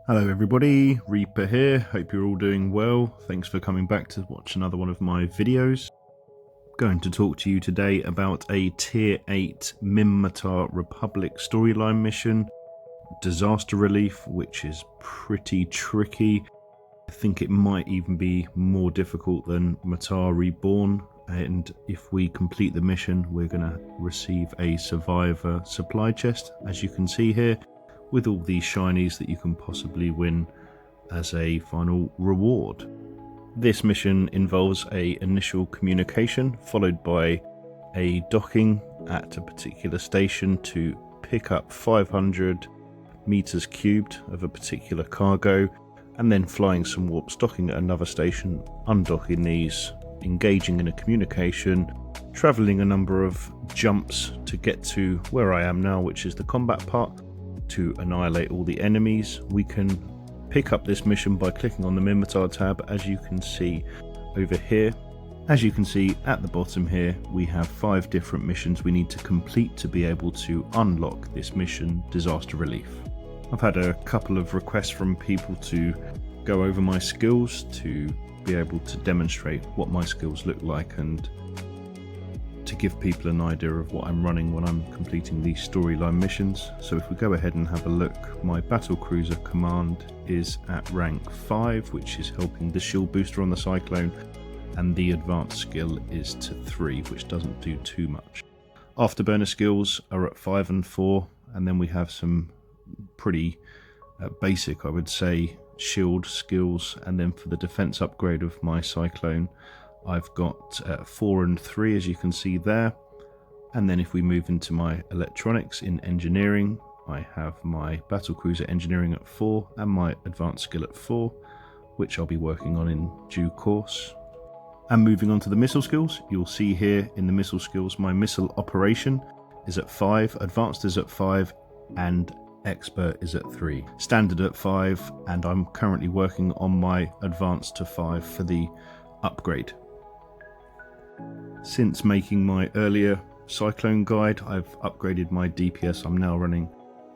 Hello everybody, Reaper here, hope you're all doing well. Thanks for coming back to watch another one of my videos. Going to talk to you today about a Tier 8 Minmatar Republic storyline mission, Disaster Relief, which is pretty tricky. I think it might even be more difficult than Matar Reborn, and if we complete the mission we're going to receive a Survivor supply chest, as you can see here, with all these shinies that you can possibly win as a final reward. This mission involves a initial communication followed by a docking at a particular station to pick up 500 meters cubed of a particular cargo, and then flying some warps, docking at another station, undocking these, engaging in a communication, travelling a number of jumps to get to where I am now, which is the combat part, to annihilate all the enemies. We can pick up this mission by clicking on the Minmatar tab, as you can see over here. As you can see at the bottom here, we have 5 different missions we need to complete to be able to unlock this mission, Disaster Relief. I've had a couple of requests from people to go over my skills, to be able to demonstrate what my skills look like and to give people an idea of what I'm running when I'm completing these storyline missions. So if we go ahead and have a look, my battle cruiser command is at rank 5, which is helping the shield booster on the Cyclone, and the advanced skill is to 3, which doesn't do too much. Afterburner skills are at 5 and 4, and then we have some pretty basic, I would say, shield skills, and then for the defense upgrade of my Cyclone I've got 4 and 3, as you can see there. And then if we move into my electronics in engineering, I have my battlecruiser engineering at 4 and my advanced skill at 4, which I'll be working on in due course. And moving on to the missile skills, you'll see here in the missile skills my missile operation is at 5, advanced is at 5, and expert is at 3. Standard at 5, and I'm currently working on my advanced to 5 for the upgrade. Since making my earlier Cyclone guide, I've upgraded my DPS. I'm now running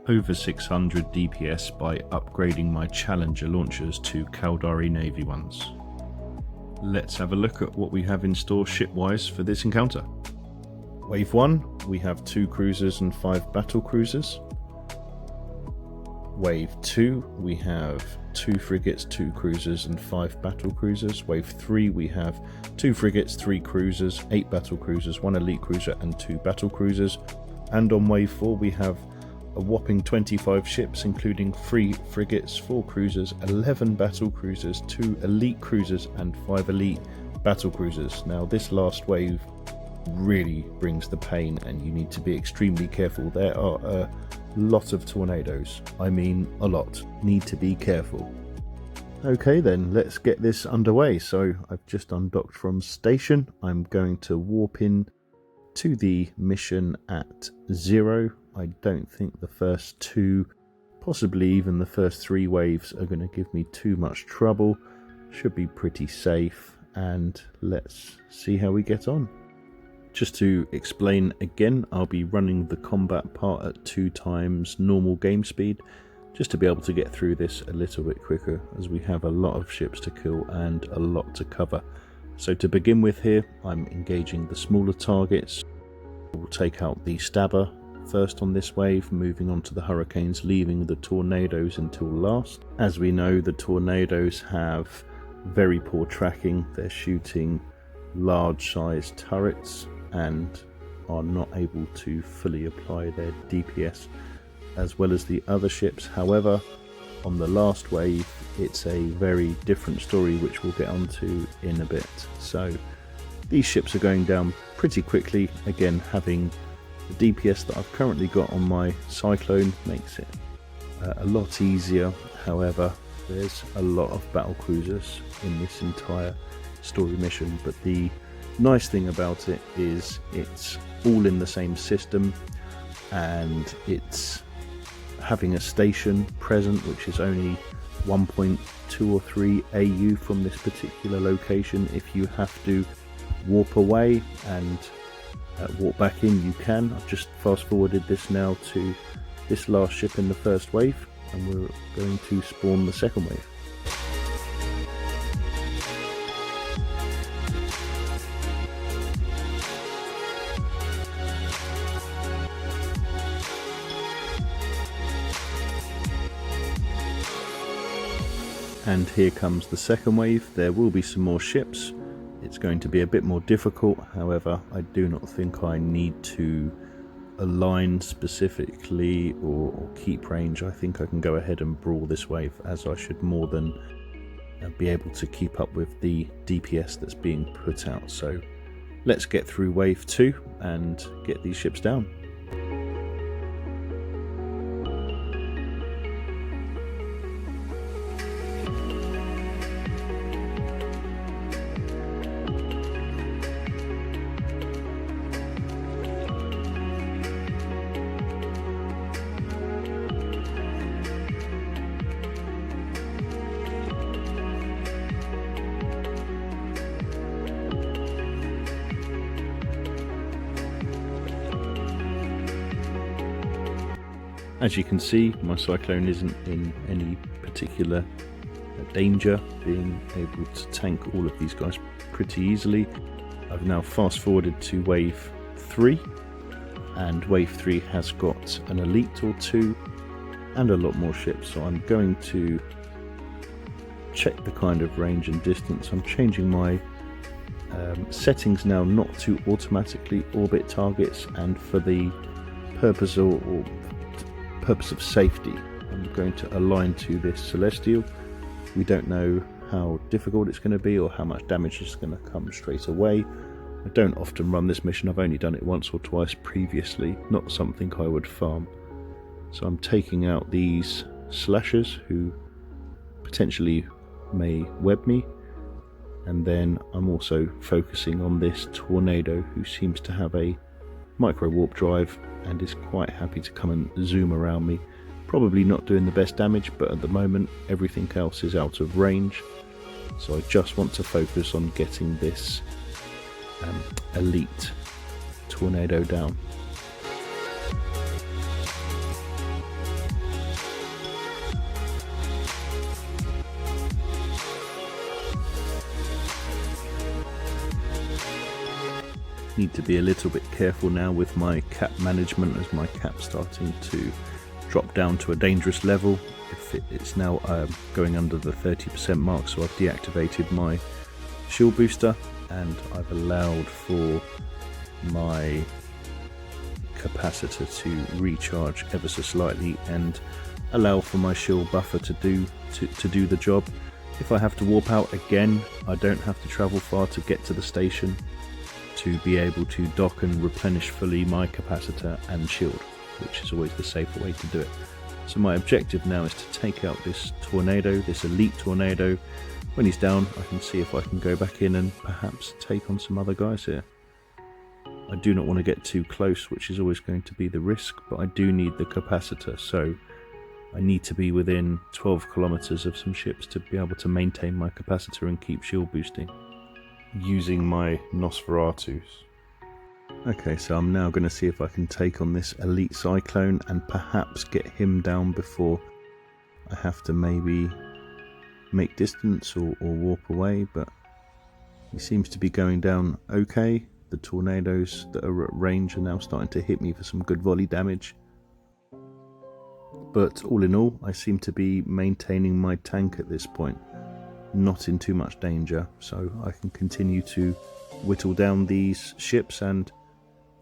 over 600 DPS by upgrading my Challenger launchers to Caldari Navy ones. Let's have a look at what we have in store ship-wise for this encounter. Wave 1, we have 2 cruisers and 5 battle cruisers. Wave 2, we have 2 frigates, 2 cruisers and 5 battle cruisers. Wave 3, we have 2 frigates, 3 cruisers, 8 battle cruisers, 1 elite cruiser and 2 battle cruisers. And on wave 4 we have a whopping 25 ships, including 3 frigates, 4 cruisers, 11 battle cruisers, 2 elite cruisers and 5 elite battle cruisers. Now this last wave really brings the pain and you need to be extremely careful. There are a lot of tornadoes, I mean a lot. Need to be careful. Okay then, let's get this underway. So I've just undocked from station. I'm going to warp in to the mission at 0. I don't think the first 2, possibly even the first 3 waves are going to give me too much trouble. Should be pretty safe, and let's see how we get on. Just to explain again, I'll be running the combat part at 2 times normal game speed, just to be able to get through this a little bit quicker, as we have a lot of ships to kill and a lot to cover. So to begin with here, I'm engaging the smaller targets. We'll take out the Stabber first on this wave, moving on to the Hurricanes, leaving the Tornadoes until last. As we know, the Tornadoes have very poor tracking. They're shooting large sized turrets and are not able to fully apply their DPS as well as the other ships. However, on the last wave it's a very different story, which we'll get onto in a bit. So these ships are going down pretty quickly. Again, having the DPS that I've currently got on my Cyclone makes it a lot easier. However, there's a lot of battle cruisers in this entire story mission, but the nice thing about it is it's all in the same system, and it's having a station present which is only 1.2 or 3 AU from this particular location. If you have to warp away and warp back in, you can. I've just fast forwarded this now to this last ship in the first wave. and we're going to spawn the second wave. And here comes the second wave. There will be some more ships. It's going to be a bit more difficult, however, I do not think I need to align specifically or keep range. I think I can go ahead and brawl this wave, as I should more than be able to keep up with the DPS that's being put out. So let's get through wave 2 and get these ships down. As you can see, my Cyclone isn't in any particular danger, being able to tank all of these guys pretty easily. I've now fast forwarded to wave 3, and wave 3 has got an elite or 2 and a lot more ships, so I'm going to check the kind of range and distance. I'm changing my settings now not to automatically orbit targets, and for the purpose of safety, I'm going to align to this Celestial. We don't know how difficult it's going to be or how much damage is going to come straight away. I don't often run this mission, I've only done it once or twice previously, not something I would farm. So I'm taking out these slashers who potentially may web me, and then I'm also focusing on this tornado who seems to have a micro warp drive and is quite happy to come and zoom around me. Probably not doing the best damage, but at the moment everything else is out of range, so I just want to focus on getting this elite tornado down. Need to be a little bit careful now with my cap management, as my cap's starting to drop down to a dangerous level. It's now going under the 30% mark, so I've deactivated my shield booster and I've allowed for my capacitor to recharge ever so slightly and allow for my shield buffer to do the job. If I have to warp out again, I don't have to travel far to get to the station to be able to dock and replenish fully my capacitor and shield, which is always the safer way to do it. So my objective now is to take out this tornado, this elite tornado. When he's down, I can see if I can go back in and perhaps take on some other guys here. I do not want to get too close, which is always going to be the risk, but I do need the capacitor, so I need to be within 12 kilometers of some ships to be able to maintain my capacitor and keep shield boosting using my Nosferatus. Okay, so I'm now going to see if I can take on this elite Cyclone and perhaps get him down before I have to maybe make distance or warp away, but he seems to be going down okay. The tornadoes that are at range are now starting to hit me for some good volley damage. But all in all, I seem to be maintaining my tank at this point, not in too much danger, so I can continue to whittle down these ships and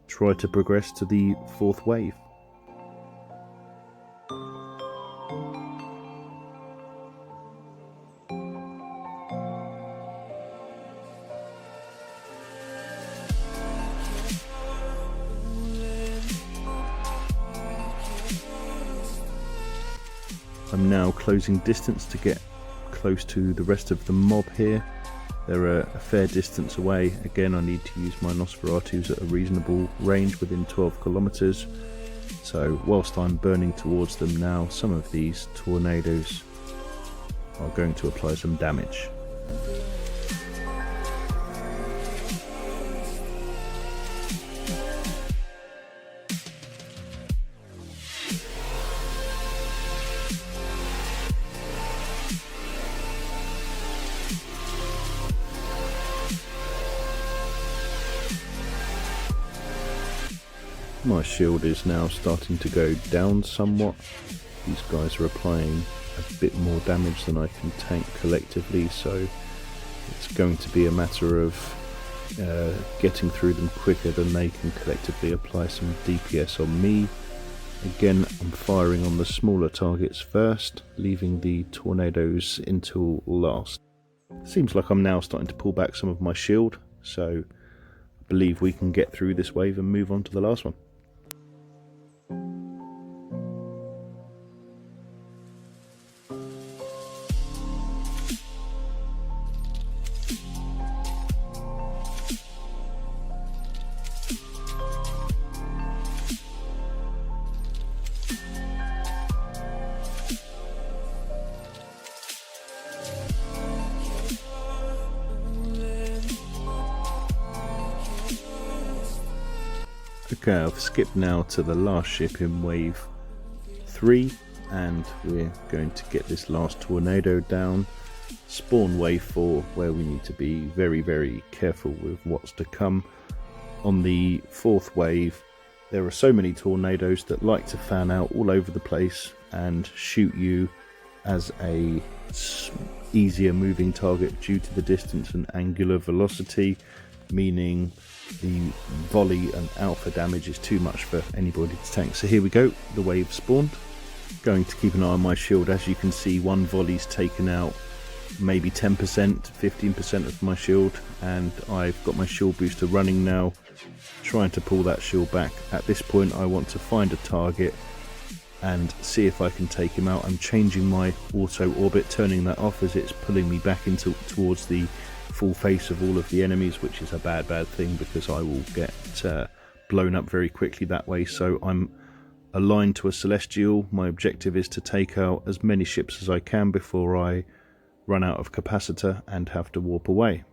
try to progress to the fourth wave. I'm now closing distance to get close to the rest of the mob here. They're a fair distance away. Again, I need to use my Nosferatus at a reasonable range within 12 kilometers. So whilst I'm burning towards them now, some of these tornadoes are going to apply some damage. My shield is now starting to go down somewhat. These guys are applying a bit more damage than I can tank collectively, so it's going to be a matter of getting through them quicker than they can collectively apply some DPS on me. Again, I'm firing on the smaller targets first, leaving the tornadoes until last. Seems like I'm now starting to pull back some of my shield, so I believe we can get through this wave and move on to the last one. Okay, I've skipped now to the last ship in wave 3, and we're going to get this last tornado down. Spawn wave 4, where we need to be very, very careful with what's to come. On the 4th wave, there are so many tornadoes that like to fan out all over the place and shoot you as a easier moving target due to the distance and angular velocity, meaning the volley and alpha damage is too much for anybody to tank. So here we go, the wave spawned. Going to keep an eye on my shield. As you can see, one volley's taken out maybe 10%, 15% of my shield, and I've got my shield booster running now, trying to pull that shield back. At this point I want to find a target and see if I can take him out. I'm changing my auto orbit, turning that off as it's pulling me back towards the full face of all of the enemies, which is a bad thing because I will get blown up very quickly that way. So I'm aligned to a celestial. My objective is to take out as many ships as I can before I run out of capacitor and have to warp away.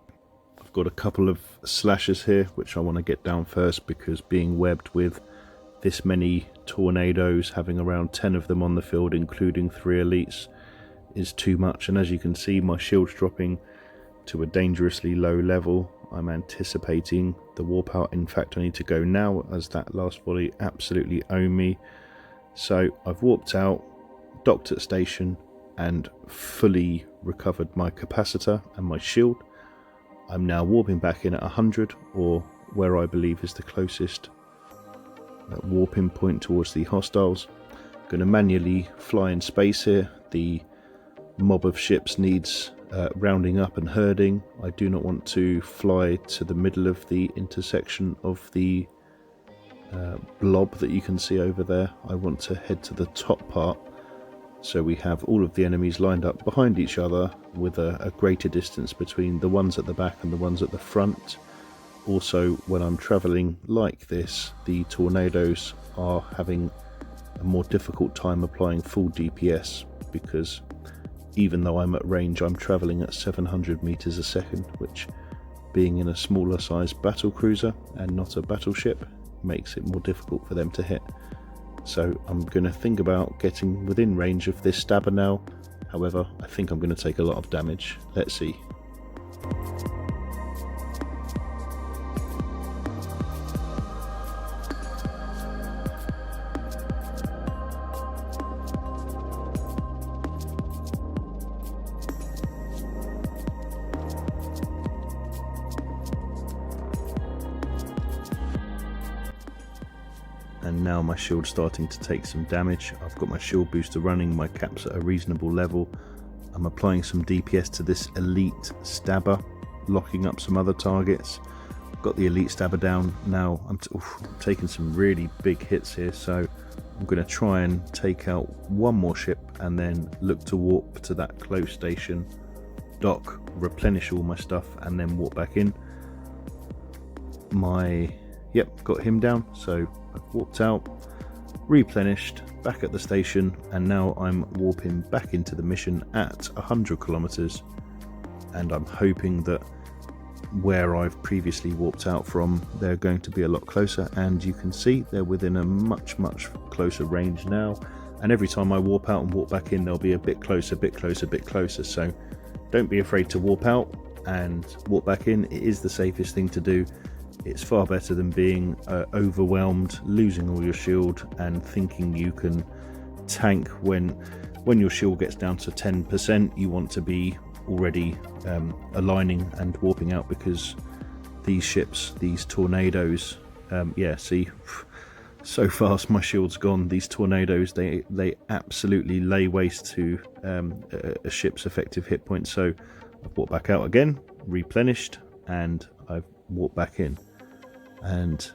I've got a couple of slashers here which I want to get down first, because being webbed with this many tornadoes, having around 10 of them on the field including 3 elites, is too much. And as you can see, my shield's dropping to a dangerously low level. I'm anticipating the warp out. In fact, I need to go now as that last volley absolutely owned me. So I've warped out, docked at station, and fully recovered my capacitor and my shield. I'm now warping back in at 100, or where I believe is the closest warping point towards the hostiles. I'm going to manually fly in space here. The mob of ships needs rounding up and herding. I do not want to fly to the middle of the intersection of the blob that you can see over there. I want to head to the top part, so we have all of the enemies lined up behind each other with a greater distance between the ones at the back and the ones at the front. Also, when I'm travelling like this, the tornadoes are having a more difficult time applying full DPS, because even though I'm at range, I'm travelling at 700 meters a second, which, being in a smaller sized battle cruiser and not a battleship, makes it more difficult for them to hit. So I'm going to think about getting within range of this stabber now. However, I think I'm going to take a lot of damage. Let's see. And now my shield's starting to take some damage. I've got my shield booster running, my cap's at a reasonable level. I'm applying some DPS to this elite stabber, locking up some other targets. Got the elite stabber down. Now I'm taking some really big hits here, so I'm going to try and take out one more ship and then look to warp to that close station, dock, replenish all my stuff, and then warp back in. Yep, got him down, so I've warped out, replenished, back at the station, and now I'm warping back into the mission at 100 kilometers, and I'm hoping that where I've previously warped out from, they're going to be a lot closer, and you can see they're within a much closer range now, and every time I warp out and warp back in, they'll be a bit closer, so don't be afraid to warp out and warp back in. It is the safest thing to do. It's far better than being overwhelmed, losing all your shield and thinking you can tank when your shield gets down to 10%. You want to be already aligning and warping out, because these ships, these tornadoes, yeah, see, so fast my shield's gone. These tornadoes, they absolutely lay waste to a ship's effective hit point. So I've walked back out again, replenished, and I've walked back in, and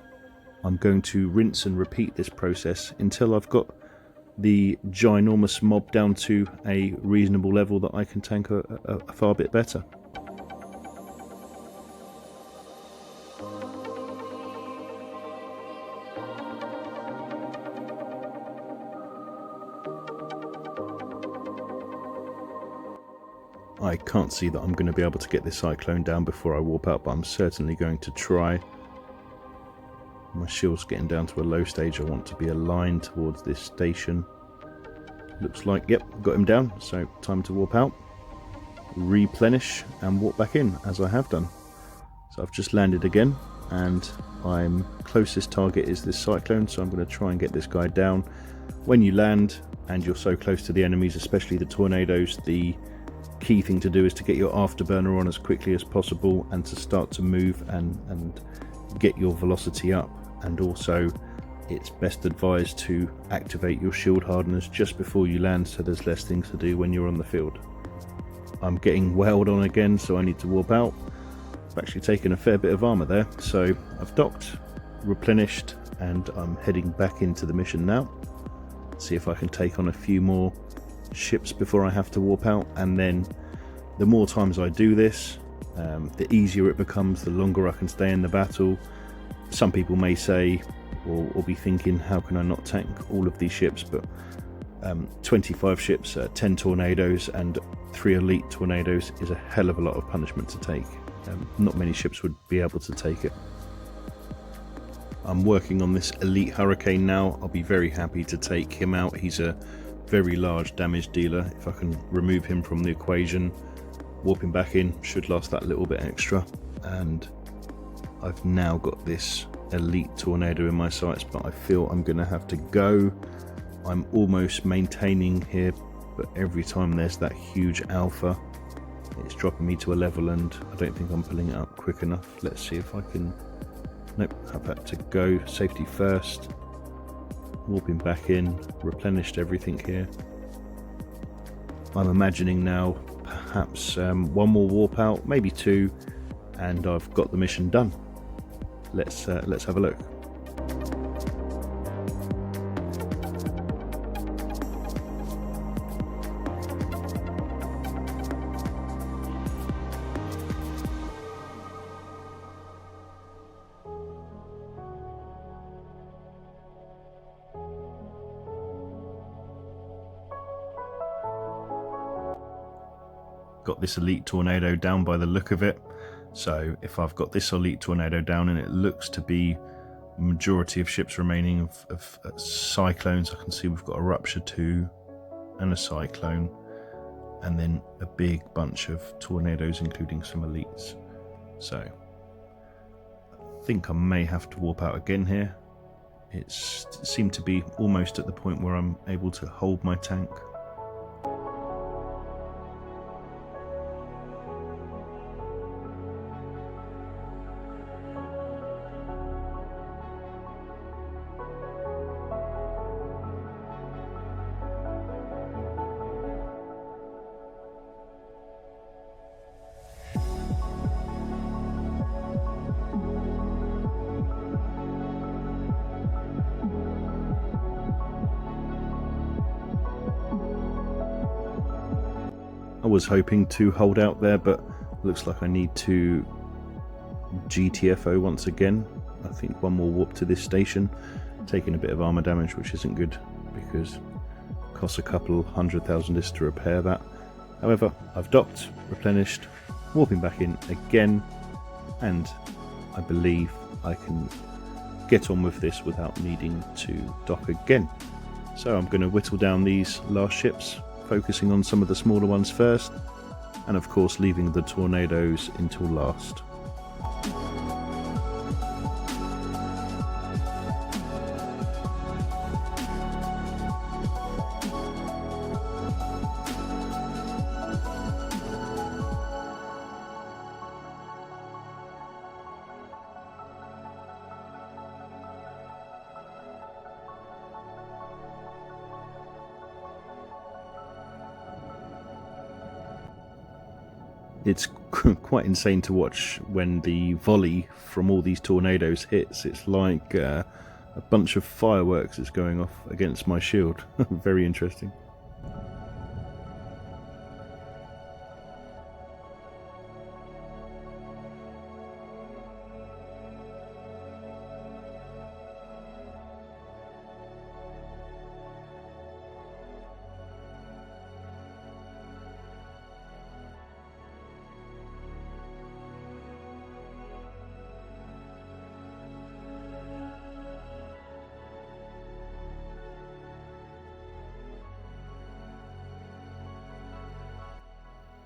I'm going to rinse and repeat this process until I've got the ginormous mob down to a reasonable level that I can tank a far bit better. I can't see that I'm going to be able to get this Cyclone down before I warp out, but I'm certainly going to try. My shield's getting down to a low stage. I want to be aligned towards this station. Looks like, yep, got him down, so time to warp out, replenish, and warp back in, as I have done. So I've just landed again, and I'm closest target is this Cyclone, so I'm going to try and get this guy down. When you land and you're so close to the enemies, especially the tornadoes, the key thing to do is to get your afterburner on as quickly as possible and to start to move and get your velocity up. And also, it's best advised to activate your shield hardeners just before you land, so there's less things to do when you're on the field. I'm getting whaled on again, so I need to warp out. I've actually taken a fair bit of armor there, so I've docked, replenished, and I'm heading back into the mission now. See if I can take on a few more ships before I have to warp out, and then the more times I do this, the easier it becomes, the longer I can stay in the battle. Some people may say or be thinking, how can I not tank all of these ships? But 25 ships, 10 tornadoes and 3 elite tornadoes is a hell of a lot of punishment to take. Not many ships would be able to take it. I'm working on this elite Hurricane now. I'll be very happy to take him out. He's a very large damage dealer. If I can remove him from the equation, warping back in should last that little bit extra. And I've now got this elite tornado in my sights, but I feel I'm going to have to go. I'm almost maintaining here, but every time there's that huge alpha, it's dropping me to a level, and I don't think I'm pulling it up quick enough. Let's see if I can. Nope, I've had to go. Safety first. Warping back in, replenished everything here. I'm imagining now perhaps one more warp out, maybe 2, and I've got the mission done. Let's have a look. Got this elite tornado down by the look of it. So if I've got this elite tornado down and it looks to be majority of ships remaining of cyclones, I can see we've got a Rupture 2 and a Cyclone, and then a big bunch of tornadoes including some elites. So I think I may have to warp out again here. It seemed to be almost at the point where I'm able to hold my tank. I was hoping to hold out there, but looks like I need to GTFO once again. I think one more warp to this station, taking a bit of armor damage, which isn't good because it costs a couple 100,000 to repair that. However, I've docked, replenished, warping back in again, and I believe I can get on with this without needing to dock again. So I'm going to whittle down these last ships, focusing on some of the smaller ones first, and of course leaving the tornadoes until last. It's quite insane to watch when the volley from all these tornadoes hits. It's like a bunch of fireworks is going off against my shield. Very interesting.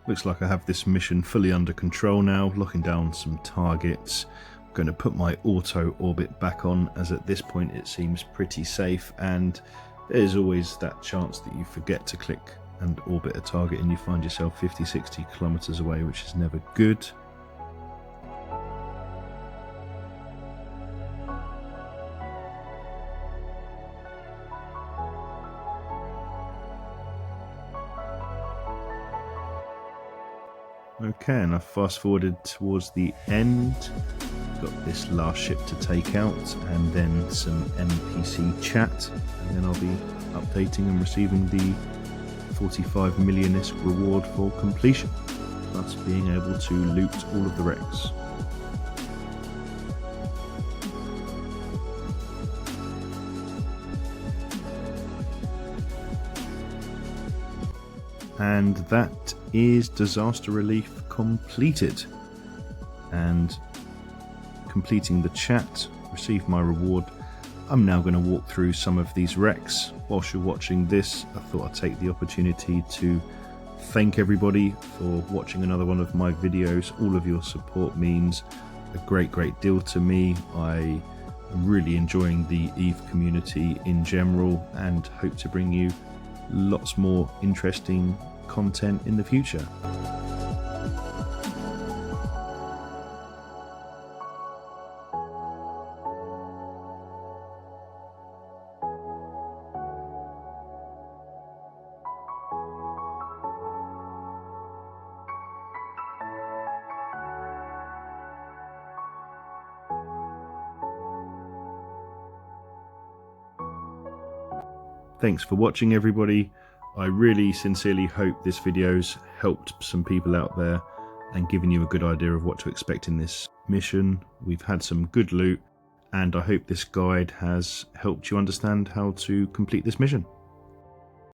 Looks like I have this mission fully under control now, locking down some targets. I'm going to put my auto orbit back on, as at this point it seems pretty safe, and there's always that chance that you forget to click and orbit a target and you find yourself 50-60 kilometers away, which is never good. Okay, and I've fast forwarded towards the end. Got this last ship to take out, and then some NPC chat, and then I'll be updating and receiving the 45 million-isk reward for completion, plus being able to loot all of the wrecks. And that is disaster relief completed. And completing the chat, received my reward. I'm now going to walk through some of these wrecks. Whilst you're watching this, I thought I'd take the opportunity to thank everybody for watching another one of my videos. All of your support means a great deal to me. I'm really enjoying the EVE community in general, and hope to bring you lots more interesting content in the future. Thanks for watching, everybody. I really sincerely hope this video's helped some people out there and given you a good idea of what to expect in this mission. We've had some good loot, and I hope this guide has helped you understand how to complete this mission.